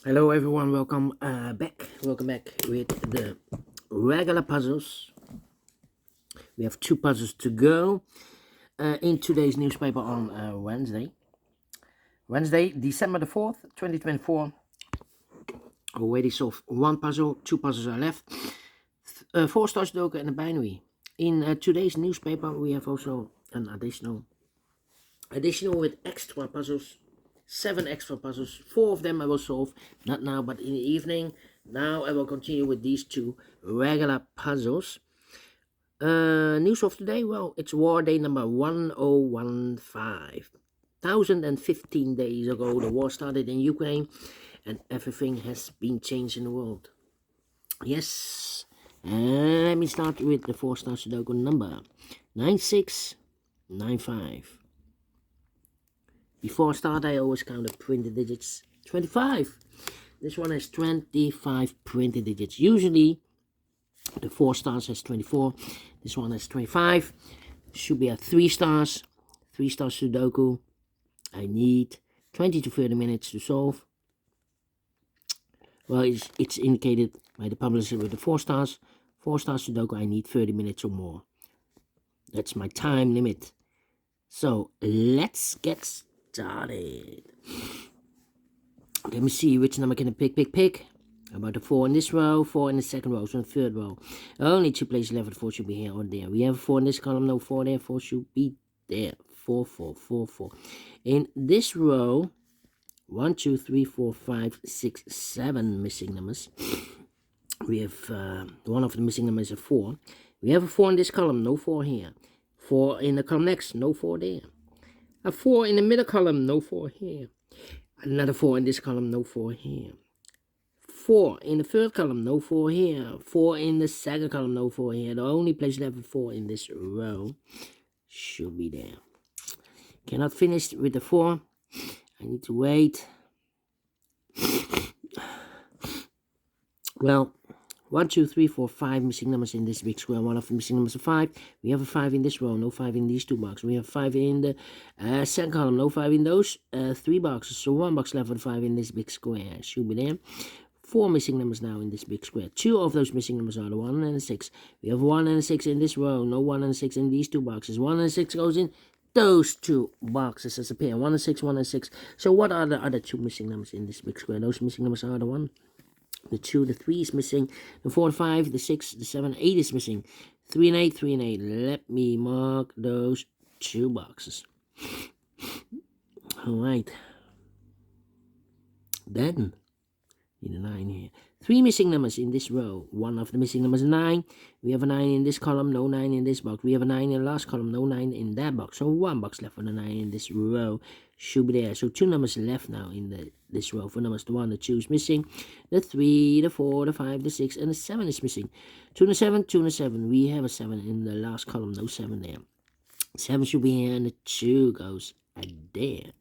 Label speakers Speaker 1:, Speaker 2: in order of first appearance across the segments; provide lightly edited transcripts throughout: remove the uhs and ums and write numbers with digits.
Speaker 1: Hello everyone, welcome back with the regular puzzles. We have two puzzles to go in today's newspaper on Wednesday, December the 4th, 2024. Already solved one puzzle, two puzzles are left. Four Stars Sudoku and a binary. In today's newspaper we have also an additional with extra puzzles. 7 extra puzzles. 4 of them I will solve, not now but in the evening. Now I will continue with these two regular puzzles. News of today, well, it's war day number 1015. 1015 days ago the war started in Ukraine and everything has been changed in the world. Yes, let me start with the 4 star Sudoku number 9695. Before I start, I always count the printed digits. 25. This one has 25 printed digits. Usually, the 4 stars has 24. This one has 25. Should be at 3 stars. 3 star Sudoku. I need 20 to 30 minutes to solve. Well, it's indicated by the publisher with the 4 stars. 4 star Sudoku, I need 30 minutes or more. That's my time limit. So, let's get started. Let me see which number can I pick. About the 4 in this row, 4 in the second row, so in the third row. Only 2 places left, the 4 should be here or there. We have 4 in this column, no 4 there, 4 should be there. 4, 4, 4, 4. In this row, 1, 2, 3, 4, 5, 6, 7 missing numbers. We have one of the missing numbers is a 4. We have a 4 in this column, no 4 here. 4 in the column next, no 4 there. A 4 in the middle column, no 4 here. Another 4 in this column, no 4 here. 4 in the third column, no 4 here. 4 in the second column, no 4 here. The only place left for 4 in this row should be there. Cannot finish with the 4. I need to wait. Well, 1, 2, 3, 4, 5 missing numbers in this big square. One of the missing numbers is 5. We have a 5 in this row, no 5 in these 2 boxes. We have 5 in the second column, no 5 in those 3 boxes. So 1 box left for the 5 in this big square. Should be there. 4 missing numbers now in this big square. 2 of those missing numbers are the 1 and the 6. We have 1 and a 6 in this row, no 1 and a 6 in these 2 boxes. 1 and 6 goes in those 2 boxes as a pair. 1 and 6, 1 and 6. So what are the other 2 missing numbers in this big square? Those missing numbers are the 1, the 2, the 3 is missing, the 4, the 5, the 6, the 7, 8 is missing. 3 and 8, 3 and 8. Let me mark those 2 boxes. Alright. Then, need a 9 here. 3 missing numbers in this row. 1 of the missing numbers is 9. We have a 9 in this column, no 9 in this box. We have a 9 in the last column, no 9 in that box. So 1 box left for the 9 in this row should be there. So 2 numbers left now in this row. For numbers, the 1, the 2 is missing. The 3, the 4, the 5, the 6, and the 7 is missing. 2 and the 7, 2 and the 7. We have a 7 in the last column, no 7 there. 7 should be here, and the 2 goes there.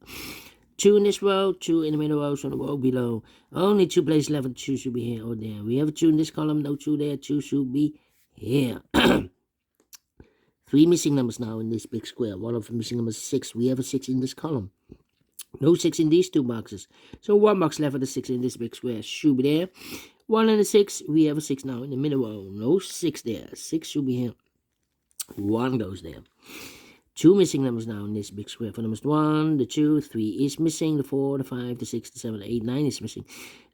Speaker 1: 2 in this row, 2 in the middle row, so the row below. Only 2 places left, and 2 should be here or there. We have a 2 in this column, no 2 there, 2 should be here. 3 missing numbers now in this big square. One of the missing numbers is 6. We have a 6 in this column. No 6 in these 2 boxes. So 1 box left for the 6 in this big square should be there. 1 and a 6, we have a 6 now in the middle row. No 6 there. 6 should be here. 1 goes there. 2 missing numbers now in this big square. For numbers 1, the 2, 3 is missing. The 4, the 5, the 6, the 7, the 8, 9 is missing.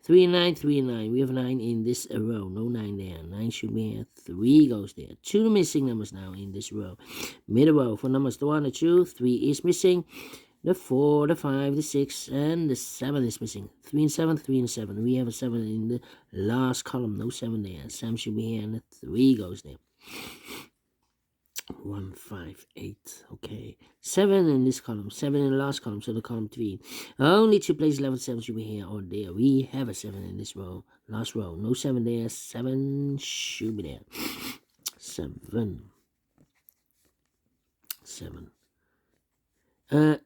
Speaker 1: 3 and 9, 3 and 9. We have a 9 in this row. No 9 there. 9 should be here. 3 goes there. 2 missing numbers now in this row. Middle row. For numbers 1, the 2, 3 is missing. The 4, the 5, the 6, and the 7 is missing. 3 and 7, 3 and 7. We have a 7 in the last column. No 7 there. 7 should be here, and the 3 goes there. 1, 5, 8. Okay. 7 in this column. 7 in the last column, so the column 3. Only 2 places left, 7 should be here or there. We have a 7 in this row. Last row. No 7 there. 7 should be there. 7.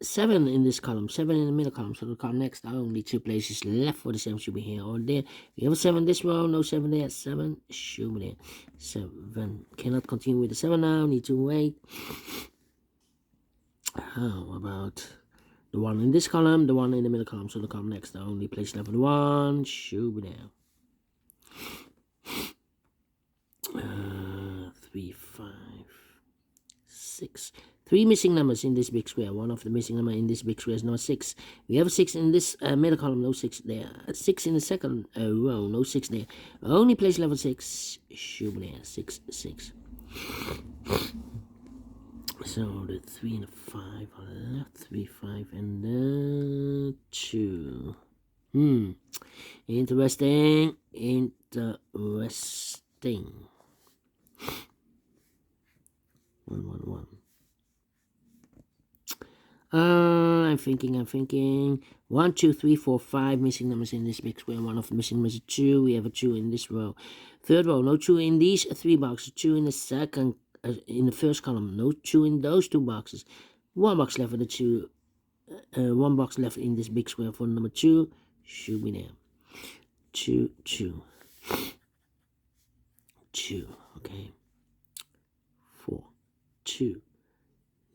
Speaker 1: 7 in this column, 7 in the middle column, so the column next, only 2 places left for the 7 should be here or there. We have a 7 in this row, no 7 there, 7 should be there. 7, cannot continue with the 7 now, need to wait. How about The one in this column, the one in the middle column. So the column next, the only place level 1 should be there. 3, 5, 6. 3 missing numbers in this big square. One of the missing number in this big square is number 6. We have a 6 in this middle column, no 6 there. 6 in the second row, no 6 there. Only place level 6 should be there. 6, 6. So the 3 and the 5 are left. 3, 5, and the 2. Interesting. Interesting. 1, 1, 1. I'm thinking. 1, 2, 3, 4, 5 missing numbers in this big square. One of the missing numbers is 2. We have a 2 in this row. Third row, no 2 in these 3 boxes. 2 in the second, in the first column. No 2 in those 2 boxes. 1 box left for the 2. 1 box left in this big square for number 2. Should be there. 2, 2. 2. Okay. 4, 2.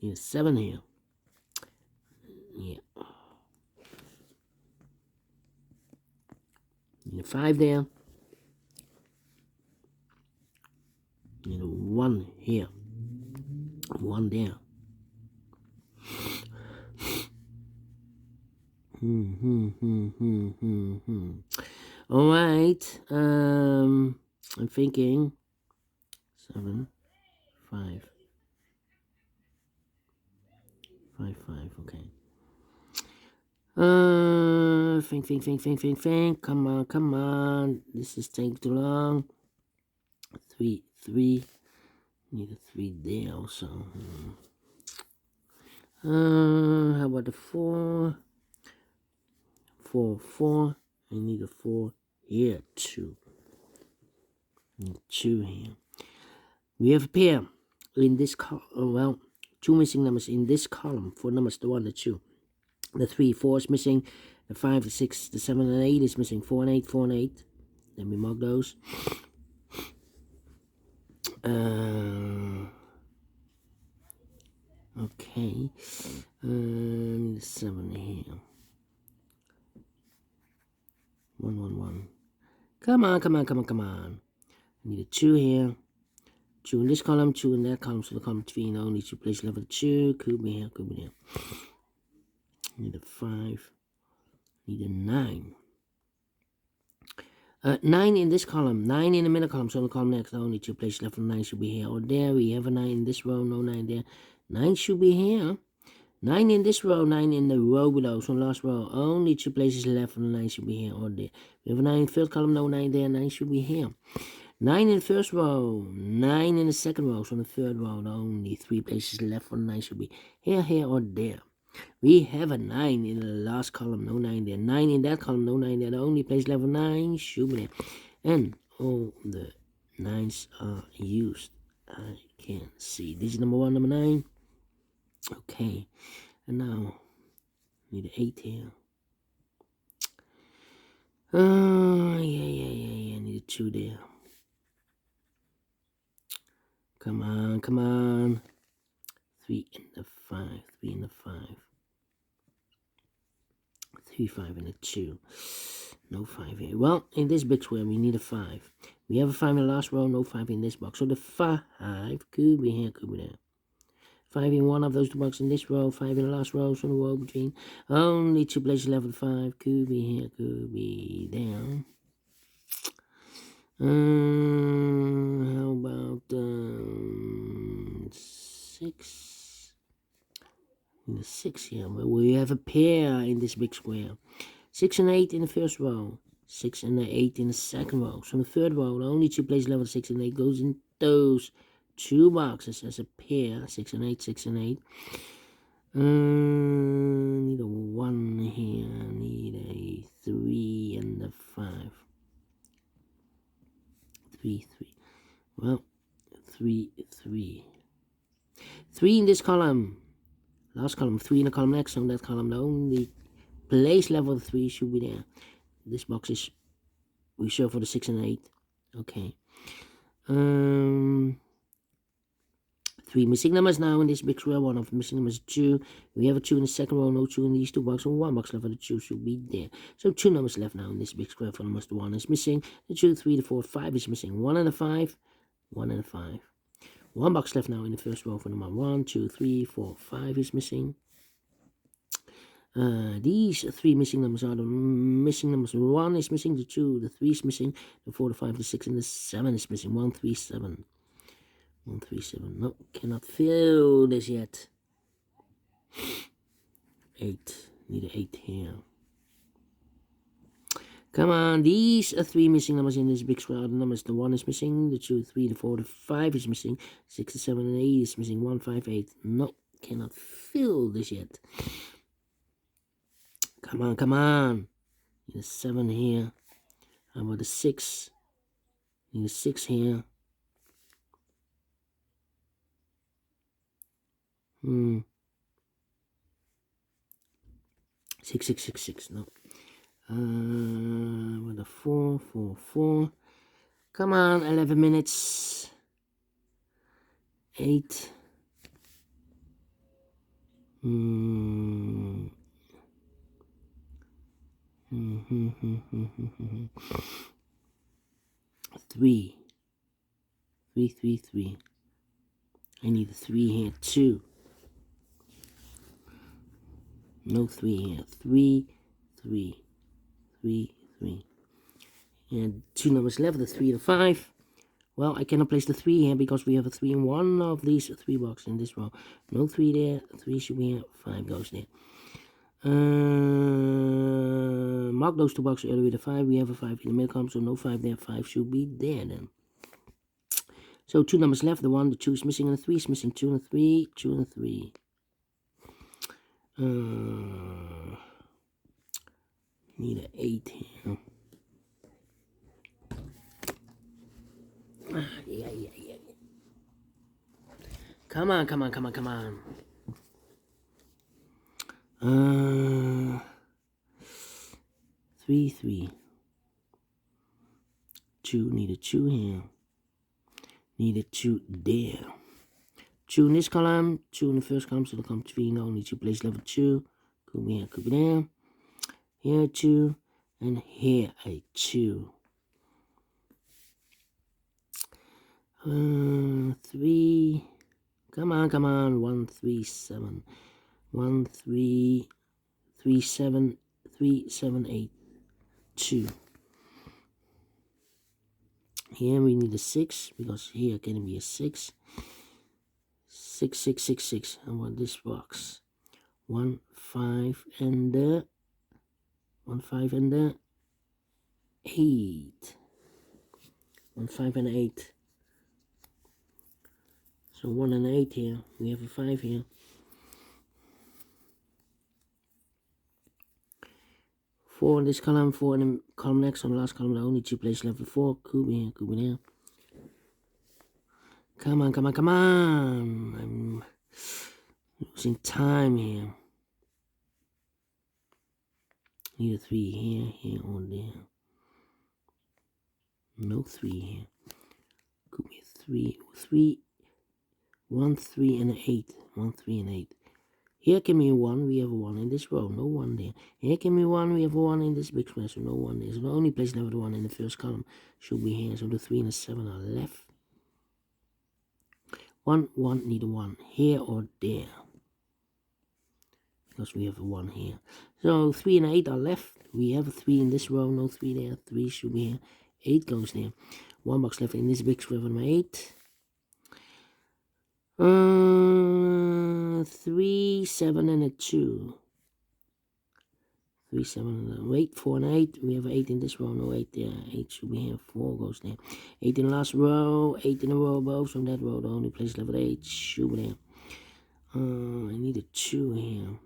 Speaker 1: Need a 7 here. Yeah. Need a 5 there. Need a 1 here. 1 there. All right. I'm thinking 7, 5, 5, 5. Okay. Think. Come on. This is taking too long. 3, 3. Need a 3 there also. How about the 4? 4, 4. I need a 4 here too. Need 2 here. We have a pair in this column. 2 missing numbers in this column. 4 numbers, the 1, the 2. The 3, 4 is missing. The 5, the 6, the 7, and 8 is missing. 4 and 8, 4 and 8. Let me mark those. Okay. 7 here. 1, 1, 1. Come on. I need a 2 here. 2 in this column, 2 in that column. So the column 3 and only 2 place level 2. Could be here. Need a 5. Need a 9. 9 in this column. 9 in the middle column. So the column next, only 2 places left. 9 should be here or there. We have a 9 in this row. No 9 there. 9 should be here. 9 in this row. 9 in the row below. So last row. Only 2 places left. And 9 should be here or there. We have a 9 in the third column. No 9 there. 9 should be here. 9 in the first row. 9 in the second row. So in the third row. Only 3 places left. For 9 should be here or there. We have a 9 in the last column, no 9 there. 9 in that column, no 9 there. The only place level 9 should be there. And all the 9s are used. I can see. Digit number 1, number 9. Okay. And now, need an 8 here. Yeah. Need a 2 there. Come on. 3 and the 5. 3 and the 5. 3, 5 and a 2. No 5 here. Well, in this big square, we need a 5. We have a 5 in the last row, no 5 in this box. So the 5 could be here, could be there. 5 in one of those 2 boxes in this row, 5 in the last row, so the row between. Only 2 places left with 5. Could be here, could be there. How about 6? The 6 here, but we have a pair in this big square. 6 and 8 in the first row. 6 and 8 in the second row. So in the third row, the only 2 places level 6 and 8 goes in those 2 boxes as a pair. 6 and 8, 6 and 8. Need a 1 here. Need a 3 and a 5. 3, 3. Well, 3, 3. 3 in this column. Last column, 3 in the column next. On that column, the only place level 3 should be there. This box is reserved for the 6 and 8. Okay. 3 Three missing numbers now in this big square. One of the missing numbers is 2. We have a 2 in the second row, no 2 in these two boxes, and 1 box left for the 2 should be there. So 2 numbers left now in this big square. For numbers, the 1 is missing, the 2, 3, the 4, 5 is missing, 1 and a 5, 1 and a 5. 1 box left now in the first row for number 1, 2, 3, 4, 5 is missing. These 3 missing numbers are the missing numbers. 1 is missing, the 2, the 3 is missing, the 4, the 5, the 6, and the 7 is missing. 1, 3, 7. 1, 3, 7. No, cannot fill this yet. 8. Need an 8 here. Come on, these are 3 missing numbers in this big square. The numbers, the 1 is missing, the 2, 3, the 4, the 5 is missing, 6, the 7, and 8 is missing. 1, 5, 8. No, cannot fill this yet. Come on, come on. Need a 7 here. How about a 6? Need a 6 here. 6, 6, 6, 6. No. With a 4, 4, 4. Come on, 11 minutes. 8. 3. 3, 3, 3. I need a 3 here, 2. No 3 here. 3, 3, 3, 3. And 2 numbers left, the 3 and the 5. Well, I cannot place the 3 here because we have a 3 in one of these 3 boxes in this row. No 3 there. 3 should be here. 5 goes there. Mark those 2 boxes earlier with a 5. We have a 5 in the middle column, so no 5 there. 5 should be there then. So 2 numbers left. The 1, the 2 is missing, and the 3 is missing. 2 and 3, 2 and 3. Need an 8 here. Yeah. Come on. 3, 3. 2, need a 2 here. Need a 2 there. 2 in this column, 2 in the first column, so the column 3, no, need to place level 2. Could be here, could be there. Here 2, and here a 2. 3. Come on. 1, 3, 7. 1, 3, 3, 7, 3, 7, 8, 2. Here we need a 6, because here can be a 6. 6, 6, 6, 6. I want this box. 1, 5, and the 1, 5, and the 8. 1, 5, and 8. So 1 and 8 here. We have a 5 here. 4 in this column, 4 in the column next. On the last column, the only 2 places left with 4. Could be here, could be there. Come on. I'm losing time here. Need a 3 here, or there. No 3 here. Could be a 3. 1, 3, and an 8. 1, 3, and 8. Here can be a 1. We have a 1 in this row. No 1 there. Here can be 1. We have a 1 in this big square. So no 1 there. So the only place left with 1 in the first column should be here. So the 3 and the 7 are left. 1, need a 1. Here or there. Because we have a 1 here. So 3 and 8 are left. We have a 3 in this row. No 3 there. 3 should be here. 8 goes there. 1 box left in this big square for number 8. 3, 7, and a 2. 3, 7, and 8. 4 and 8. We have an 8 in this row. No 8 there. 8 should be here. 4 goes there. 8 in the last row. 8 in the row above. From that row, the only place left with 8 should be there. I need a 2 here.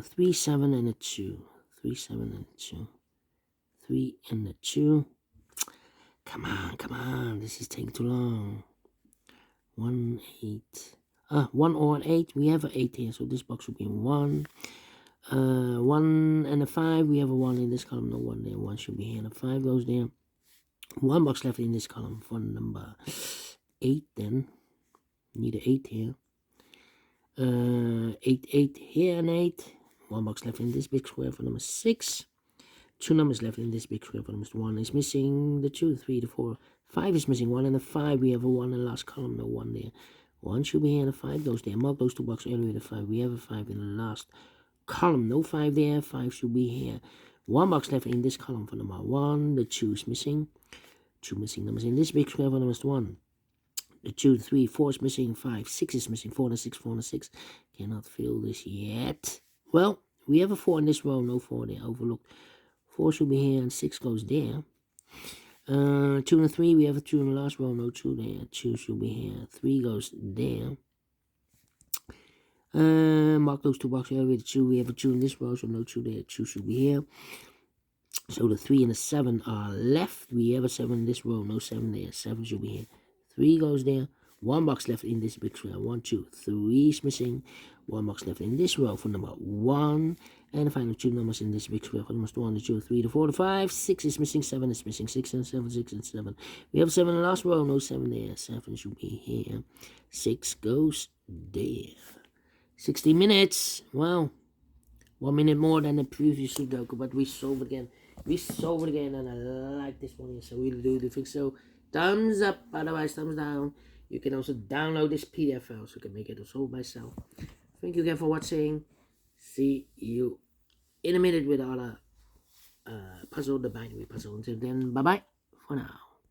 Speaker 1: 3, 7, and a 2. 3, 7, and a 2. 3 and a 2. Come on. This is taking too long. 1, 8. 1 or an 8. We have an 8 here, so this box will be 1. 1 and a 5. We have a 1 in this column. No 1 there. 1 should be here. And a 5 goes there. 1 box left in this column for number 8 then. Need an 8 here. 8, 8 here and 8. 1 box left in this big square for number 6. 2 numbers left in this big square for number 1 is missing the 2, 3, the 4. 5 is missing 1 and the 5. We have a 1 in the last column, no 1 there. 1 should be here and the 5 goes there. Mark those 2 boxes earlier with the 5. We have a 5 in the last column, no 5 there. 5 should be here. 1 box left in this column for number 1. The 2 is missing. 2 missing numbers in this big square for number 1. The 2, 3, 4 is missing. 5, 6 is missing. 4 and 6, 4 and 6. Cannot fill this yet. Well, we have a 4 in this row, no 4 there. Overlooked. 4 should be here and 6 goes there. 2 and 3, we have a 2 in the last row, no 2 there. 2 should be here. 3 goes there. Mark those 2 boxes over the 2. We have a 2 in this row, so no 2 there. 2 should be here. So the 3 and the 7 are left. We have a 7 in this row, no 7 there. 7 should be here. 3 goes there. 1 box left in this big square. 1, 2, 3 is missing. 1 box left in this row for number 1. And the final 2 numbers in this big square for numbers 1, 2, 3, 4, 5. 6 is missing. 7 is missing. 6 and 7, 6 and 7. We have 7 in the last row. No 7 there. 7 should be here. 6 goes there. 60 minutes. Well, 1 minute more than the previous Sudoku, but we solve it again. We solve it again, and I like this one here, so we'll do the fix. So, thumbs up, otherwise thumbs down. You can also download this PDF file, so you can make it solve myself. Thank you again for watching. See you in a minute with all the puzzle, the binary puzzle. Until then, bye-bye for now.